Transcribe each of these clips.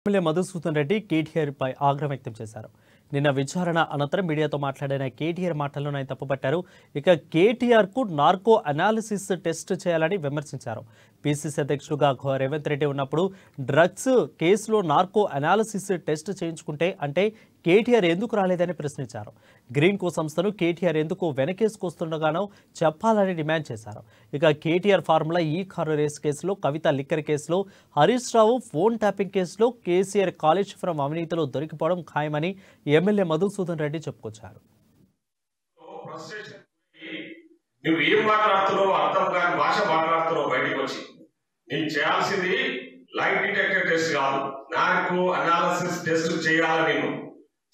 MLA Madhusudan Reddy KTR పై ఆగ్రహం వ్యక్తం చేశారు. నిన్న విచారణ అనంతరం మీడియాతో మాట్లాడిన కేటీఆర్ మాటలను ఆయన తప్పుపట్టారు. ఇక కేటీఆర్ కు నార్కో అనాలిసిస్ టెస్ట్ చేయాలని విమర్శించారు. పీసీసీ అధ్యక్షుడుగా రేవంత్ రెడ్డి ఉన్నప్పుడు డ్రగ్స్ కేసులో నార్కో అనాలిసిస్ టెస్ట్ చేయించుకుంటే అంటే కేటీఆర్ ఎందుకు రాలేదని ప్రశ్నించారు. గ్రీన్ కో సంస్థను కేటీఆర్ ఎందుకు వెనకేసుకొస్తుండగానో చెప్పాలని డిమాండ్ చేశారు. ఇక కేటీఆర్ ఫార్ములా ఈ కారు రేస్ కేసులో, కవిత లిక్కర్ కేసులో, హరీష్ రావు ఫోన్ ట్యాపింగ్ కేసులో, కేసీఆర్ కాళేశ్వరం అవినీతిలో దొరికిపోవడం ఖాయమని ఎమ్మెల్యే మధుసూదన్ రెడ్డి చెప్పుకొచ్చారు. నువ్వు ఏం మాట్లాడుతున్నావు అర్థం కాని భాష మాట్లాడుతున్నావు బయటకు వచ్చి. నేను చేయాల్సింది లైట్ డిటెక్టర్ టెస్ట్ కాదు, నార్కో అనాలిసిస్ టెస్ట్ చేయాలి. నేను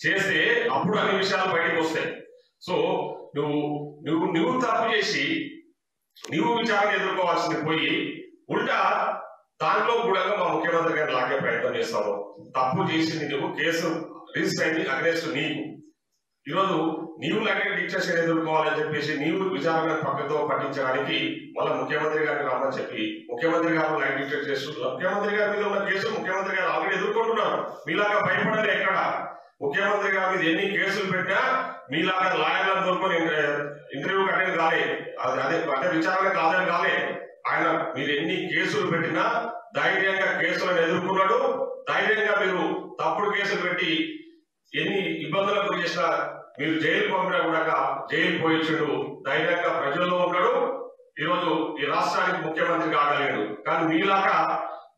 చేస్తే అప్పుడు అన్ని విషయాలు బయటకు వస్తాయి. సో నువ్వు తప్పు చేసి నువ్వు విచారణ ఎదుర్కోవాల్సింది పోయి ఉల్టా దాంట్లో కూడా మా ముఖ్యమంత్రి గారిని లాగే ప్రయత్నం చేస్తావు. తప్పు చేసింది నువ్వు, కేసు రిజిస్టర్ అయింది అగ్రెస్ట్ నీకు. ఈరోజు నీవు లాంటి డిక్టేషన్ ఎదుర్కోవాలని చెప్పేసి నీవు విచారణ పక్కతో పట్టించడానికి మళ్ళీ ముఖ్యమంత్రి గారిని రామని చెప్పి ముఖ్యమంత్రి గారు లైట్ డిటెక్ట్ చేస్తున్నారు. ముఖ్యమంత్రి గారి మీద ఉన్న కేసు ముఖ్యమంత్రి గారు ఆల్రెడీ ఎదుర్కొంటున్నారు. మీలాగా భయపడలే ఎక్కడ. ముఖ్యమంత్రి గారి మీద ఎన్ని కేసులు పెట్టినా మీలాగా లాయర్లను దొరుకుని ఇంటర్వ్యూ అటెండ్ కాలే, అదే అంటే విచారణకు హాజరు కాలే. ఆయన మీరు ఎన్ని కేసులు పెట్టినా ధైర్యంగా కేసులను ఎదుర్కొన్నాడు. ధైర్యంగా మీరు తప్పుడు కేసులు పెట్టి ఎన్ని ఇబ్బందులకు గురి చేసినా మీరు జైలు పంపినా కూడా జైలు పోయించుడు. ధైర్యంగా ప్రజల్లో ఉన్నాడు. ఈరోజు ఈ రాష్ట్రానికి ముఖ్యమంత్రి కాగలిగాడు. కానీ మీలాగా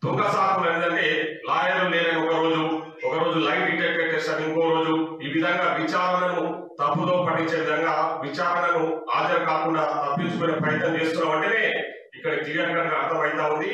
దొంగ సాకులు ఏంటంటే లాయర్లు లేరని ఒక రోజు లైట్ డిటెక్టర్ టెస్ట్ అని ఇంకో రోజు ఈ విధంగా విచారణను తప్పుదో పట్టించే విధంగా విచారణను హాజరు కాకుండా తప్పించుకునే ప్రయత్నం చేస్తున్నాం అంటేనే ఇక్కడ క్లియర్ గా అర్థమైతా ఉంది.